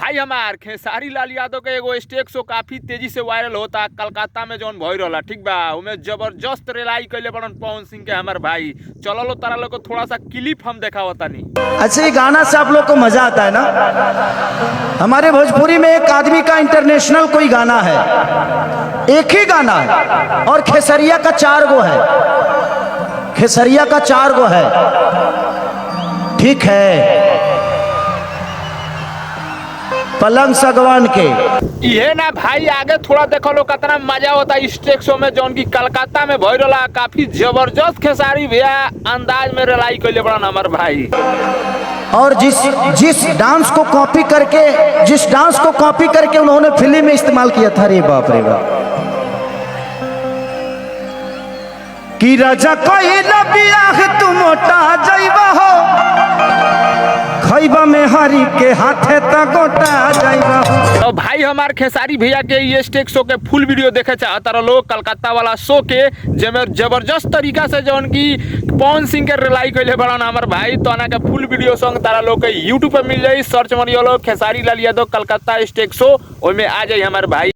भाई हमार खेसारी लाल यादव के एगो स्टेज शो काफी तेजी से वायरल होता कलकत्ता में जौन भइल रहला। ठीक बा, उमे जबरदस्त रेलाई कइले बड़न पवन सिंह के हमार भाई। चलो लो तारा लोग को थोड़ा सा क्लिप हम देखावतानी। अच्छा, ये गाना से आप लोग को मजा आता है ना। हमारे भोजपुरी में एक आदमी का इंटरनेशनल कोई गाना है, एक ही गाना है और खेसरिया का 4 गो है। खेसरिया का 4 गो है, ठीक है। पलंग सगवान के ये ना भाई, आगे थोड़ा देखो लो कितना मजा होता है स्टेज शो में जौन की कलकत्ता में भइल रहला। काफी जबरदस्त खेसारी भैया अंदाज में रेलाई कइले बड़न हमार भाई। और जिस डांस को कॉपी करके उन्होंने फिल्म में इस्तेमाल किया था, रे बाप रे बाप। कि राजा कोई बियाह तू मोटा जाइबा हो, खइबा में हरी के हाथे त गोटा जाइबा हो। तो भाई हमार खेसारी भैया के ये स्टेज शो के फुल वीडियो देखे चाहता रहो लोग कलकत्ता वाला शो के, जेमे जबरदस्त तरीका से जौन की पवन सिंह के रिलाई कइले बड़न हमार भाई। तो आना के फुल वीडियो सॉन्ग तारा लोग के यूट्यूब पे मिल जाई। सर्च मारियो लोग खेसारी लाल यादव कलकत्ता स्टेज शो, ओइमे आ जाई हमार भाई।